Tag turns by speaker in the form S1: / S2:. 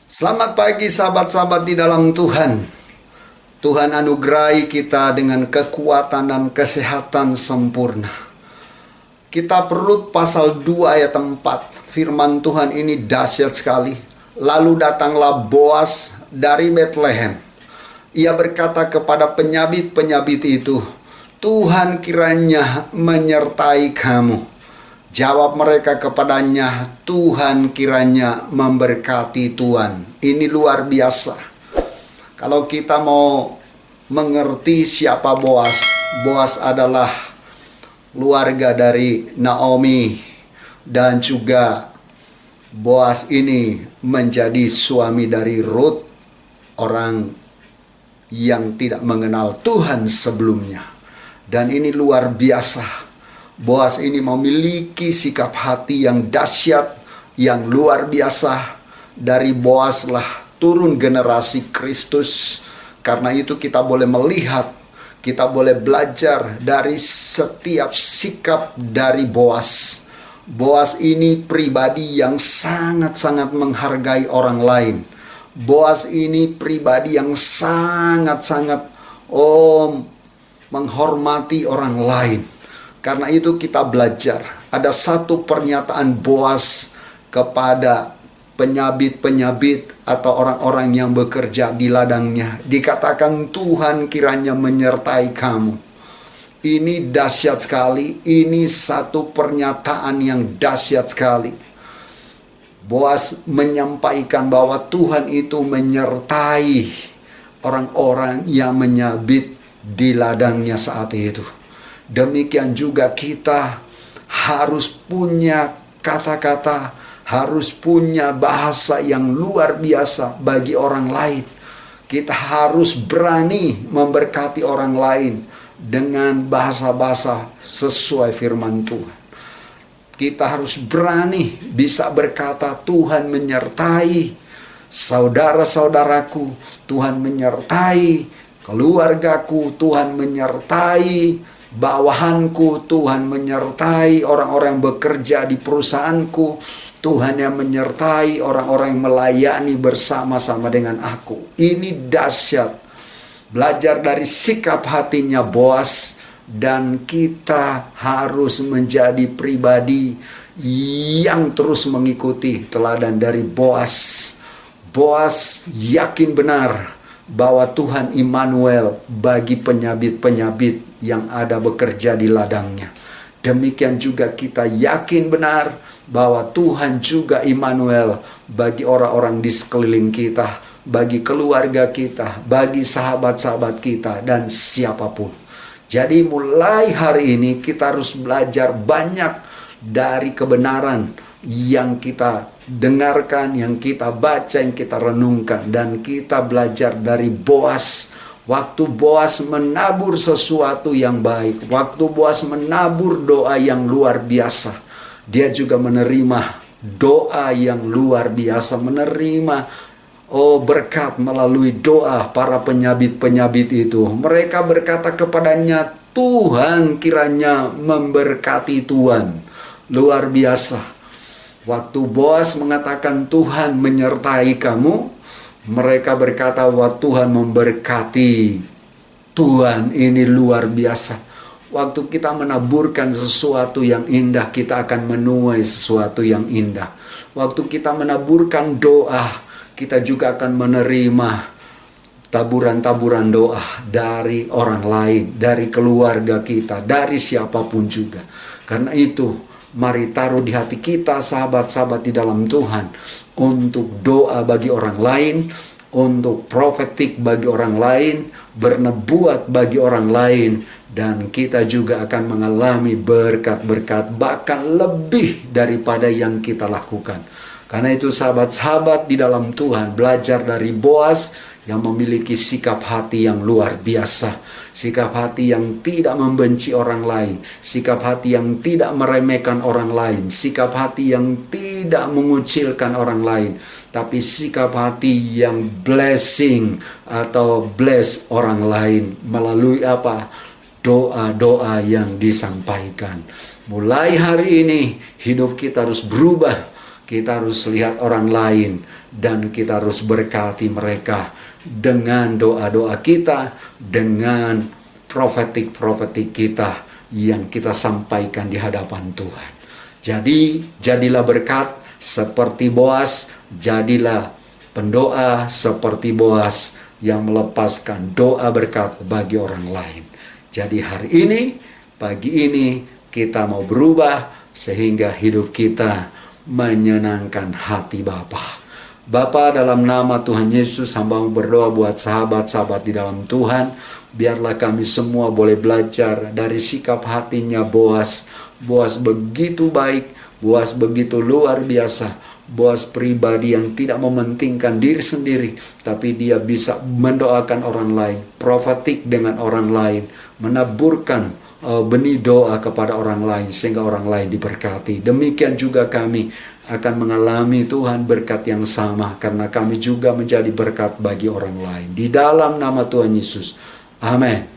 S1: Selamat pagi sahabat-sahabat di dalam Tuhan. Tuhan anugerahi kita dengan kekuatan dan kesehatan sempurna. Kitab Rut pasal 2 ayat 4. Firman Tuhan ini dahsyat sekali. Lalu datanglah Boas dari Betlehem. Ia berkata kepada penyabit-penyabit itu, "Tuhan kiranya menyertai kamu." Jawab mereka kepadanya, "Tuhan kiranya memberkati Tuhan." Ini luar biasa. Kalau kita mau mengerti siapa Boas, Boas adalah keluarga dari Naomi. Dan juga Boas ini menjadi suami dari Rut, orang yang tidak mengenal Tuhan sebelumnya. Dan ini luar biasa. Boas ini memiliki sikap hati yang dahsyat, yang luar biasa. Dari Boas lah turun generasi Kristus. Karena itu kita boleh melihat, kita boleh belajar dari setiap sikap dari Boas. Boas ini pribadi yang sangat-sangat menghargai orang lain. Boas ini pribadi yang sangat-sangat menghormati orang lain. Karena itu kita belajar. Ada satu pernyataan Boas kepada penyabit-penyabit atau orang-orang yang bekerja di ladangnya. Dikatakan, "Tuhan kiranya menyertai kamu." Ini dahsyat sekali. Ini satu pernyataan yang dahsyat sekali. Boas menyampaikan bahwa Tuhan itu menyertai orang-orang yang menyabit di ladangnya saat itu. Demikian juga kita harus punya kata-kata, harus punya bahasa yang luar biasa bagi orang lain. Kita harus berani memberkati orang lain dengan bahasa-bahasa sesuai firman Tuhan. Kita harus berani bisa berkata, "Tuhan menyertai saudara-saudaraku, Tuhan menyertai keluargaku, Tuhan menyertai bawahanku, Tuhan menyertai orang-orang yang bekerja di perusahaanku, Tuhan yang menyertai orang-orang yang melayani bersama-sama dengan aku." Ini dahsyat. Belajar dari sikap hatinya Boas, dan kita harus menjadi pribadi yang terus mengikuti teladan dari Boas. Boas yakin benar bahwa Tuhan Immanuel bagi penyabit-penyabit yang ada bekerja di ladangnya. Demikian juga kita yakin benar bahwa Tuhan juga Immanuel bagi orang-orang di sekeliling kita, bagi keluarga kita, bagi sahabat-sahabat kita, dan siapapun. Jadi mulai hari ini kita harus belajar banyak dari kebenaran yang kita dengarkan, yang kita baca, yang kita renungkan. Dan kita belajar dari Boas. Waktu Boas menabur sesuatu yang baik, waktu Boas menabur doa yang luar biasa, dia juga menerima doa yang luar biasa, menerima berkat melalui doa para penyabit-penyabit itu. Mereka berkata kepadanya, "Tuhan kiranya memberkati Tuhan." Luar biasa. Waktu Boas mengatakan, "Tuhan menyertai kamu," mereka berkata bahwa Tuhan memberkati. Tuhan ini luar biasa. Waktu kita menaburkan sesuatu yang indah, kita akan menuai sesuatu yang indah. Waktu kita menaburkan doa, kita juga akan menerima taburan-taburan doa dari orang lain, dari keluarga kita, dari siapapun juga. Karena itu, mari taruh di hati kita, sahabat-sahabat di dalam Tuhan, untuk doa bagi orang lain, untuk profetik bagi orang lain, bernebuat bagi orang lain, dan kita juga akan mengalami berkat-berkat bahkan lebih daripada yang kita lakukan. Karena itu sahabat-sahabat di dalam Tuhan, belajar dari Boas yang memiliki sikap hati yang luar biasa. Sikap hati yang tidak membenci orang lain. Sikap hati yang tidak meremehkan orang lain. Sikap hati yang tidak mengucilkan orang lain. Tapi sikap hati yang blessing atau bless orang lain. Melalui apa? Doa-doa yang disampaikan. Mulai hari ini hidup kita harus berubah. Kita harus lihat orang lain dan kita harus berkati mereka dengan doa-doa kita, dengan profetik-profetik kita yang kita sampaikan di hadapan Tuhan. Jadi, jadilah berkat seperti Boas, jadilah pendoa seperti Boas yang melepaskan doa berkat bagi orang lain. Jadi hari ini, pagi ini, kita mau berubah sehingga hidup kita menyenangkan hati Bapa. Bapa, dalam nama Tuhan Yesus, hamba berdoa buat sahabat-sahabat di dalam Tuhan. Biarlah kami semua boleh belajar dari sikap hatinya Boas. Boas begitu baik, Boas begitu luar biasa. Boas pribadi yang tidak mementingkan diri sendiri, tapi dia bisa mendoakan orang lain, profetik dengan orang lain, menaburkan benih doa kepada orang lain sehingga orang lain diberkati. Demikian juga kami akan mengalami Tuhan berkat yang sama karena kami juga menjadi berkat bagi orang lain. Di dalam nama Tuhan Yesus. Amin.